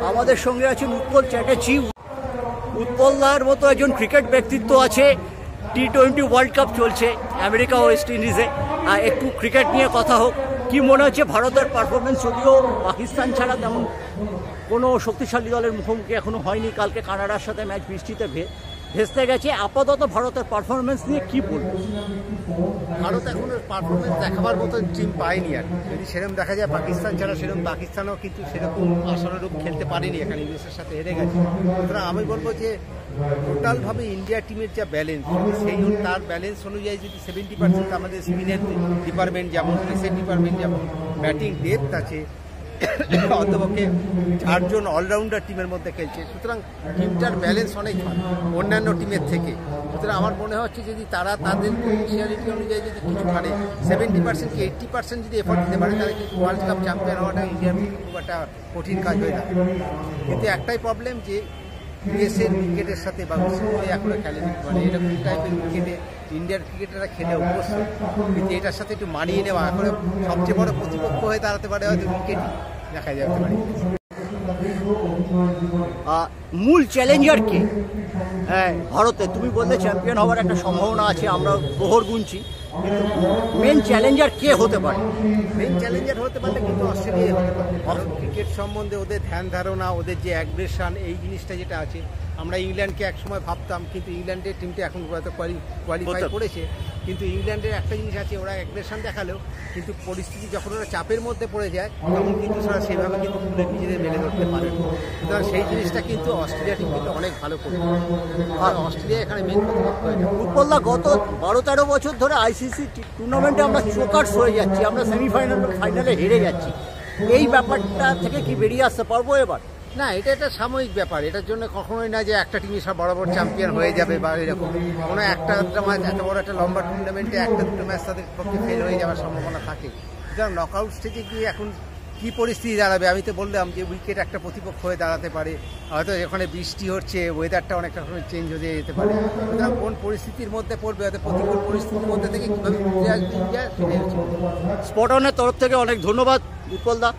আমাদের সঙ্গে আছেন উৎপল চ্যাটার্জি। উৎপলদার মতো একজন ক্রিকেট ব্যক্তিত্ব আছে। T20 ওয়ার্ল্ড কাপ চলছে আমেরিকা ওয়েস্ট ইন্ডিজে। একটু ক্রিকেট নিয়ে কথা হোক। কি মনে হচ্ছে ভারতের পারফরমেন্স? যদিও পাকিস্তান ছাড়া তেমন কোনো শক্তিশালী দলের মুখোমুখি এখনো হয়নি। কালকে কানাডার সাথে ম্যাচ বৃষ্টিতে ভেস্তে গেছে। আপাতত ভারতের পারফরমেন্স নিয়ে কি বলবো? ভারত এখনো পারফরমেন্স দেখাবার মতো টিম পায়নি। আর যদি সেরকম দেখা যায় পাকিস্তান ছাড়া, সেরকম পাকিস্তানও কিন্তু সেরকম আশানুরূপ খেলতে পারেনি, এখানে ইউএসের সাথে হেরে গেছে। সুতরাং আমি বলবো যে টোটালভাবে ইন্ডিয়া টিমের যা ব্যালেন্স, সেই তার ব্যালেন্স অনুযায়ী যদি 70% আমাদের স্পিনের ডিপার্টমেন্ট যেমন, পেসের ডিপার্টমেন্ট যেমন, ব্যাটিং ডেপথ আছে, অন্তপক্ষে 4 জন অলরাউন্ডার টিমের মধ্যে খেলছে, সুতরাং টিমটার ব্যালেন্স অনেক ভালো অন্যান্য টিমের থেকে। সুতরাং আমার মনে হচ্ছে যদি তারা তাদের পটেনশিয়ালিটি অনুযায়ী যদি কিছু পারে, 70% কি 80% যদি এফোর্ট দিতে পারে, তাহলে কিন্তু ওয়ার্ল্ড কাপ চ্যাম্পিয়ন হওয়াটা ইন্ডিয়ার খুব একটা কঠিন কাজ হয়ে যাবে। কিন্তু একটাই প্রবলেম যে ইউএসের ক্রিকেটের সাথে বা এখনো খেলেনি, মানে এরকম টাইপের ক্রিকেটে ইন্ডিয়ার ক্রিকেটাররা খেলে অভ্যস্ত, কিন্তু এটার সাথে একটু মানিয়ে নেওয়া এখন সবচেয়ে বড় প্রতিপক্ষ হয়ে দাঁড়াতে পারে হয়তো উইকেটই দেখা যেতে পারে। মূল চ্যালেঞ্জার কে? হ্যাঁ, ভারতে তুমি বললে চ্যাম্পিয়ন হওয়ার একটা সম্ভাবনা আছে, আমরা প্রহর গুনছি, কিন্তু মেন চ্যালেঞ্জার কে হতে পারে? মেন চ্যালেঞ্জার হতে পারলে কিন্তু অস্ট্রেলিয়াই হতে পারে। কারণ ক্রিকেট সম্বন্ধে ওদের ধ্যান ধারণা, ওদের যে অ্যাগ্রেশন, এই জিনিসটা যেটা আছে, আমরা ইংল্যান্ডকে একসময় ভাবতাম, কিন্তু ইংল্যান্ডের টিমটা এখন হয়তো কোয়ালিফাই করেছে, কিন্তু ইংল্যান্ডের একটা জিনিস আছে, ওরা অ্যাগ্রেশন দেখালেও কিন্তু পরিস্থিতি যখন ওরা চাপের মধ্যে পড়ে যায় তখন কিন্তু ওরা সেভাবে কিন্তু নিজেদের মেলে ধরতে পারে। সুতরাং সেই জিনিসটা কিন্তু অস্ট্রেলিয়া টিম কিন্তু অনেক ভালো করবে, আর অস্ট্রেলিয়া এখানে মেন প্রতিপক্ষ হয়ে যাবে। উৎপলদা, গত 12-13 বছর ধরে আইসিসি টুর্নামেন্টে আমরা চোকার্স হয়ে যাচ্ছি, আমরা ফাইনালে হেরে যাচ্ছি। এই ব্যাপারটা থেকে কি বেরিয়ে আসতে পারবো এবার? না, এটা একটা সাময়িক ব্যাপার। এটার জন্য কখনোই না যে একটা টিমই সব বড় বড় চ্যাম্পিয়ন হয়ে যাবে বা এরকম কোনো একটা ম্যাচ, এত বড় একটা লম্বা টুর্নামেন্টে 1-2 ম্যাচ তাদের পক্ষে ফেল হয়ে যাওয়ার সম্ভাবনা থাকে। সুতরাং নকআউট স্টেজে গিয়ে এখন কী পরিস্থিতি দাঁড়াবে, আমি তো বললাম যে উইকেট একটা প্রতিপক্ষ হয়ে দাঁড়াতে পারে, হয়তো এখানে বৃষ্টি হচ্ছে, ওয়েদারটা অনেকটা চেঞ্জ হয়ে যেতে পারে। সুতরাং কোন পরিস্থিতির মধ্যে পড়বে, হয়তো প্রতিকূল পরিস্থিতির মধ্যে থেকে কীভাবে ফিরে আসবে ইন্ডিয়া, সেটাই হচ্ছে। স্পট অনের তরফ থেকে অনেক ধন্যবাদ উৎপলদা।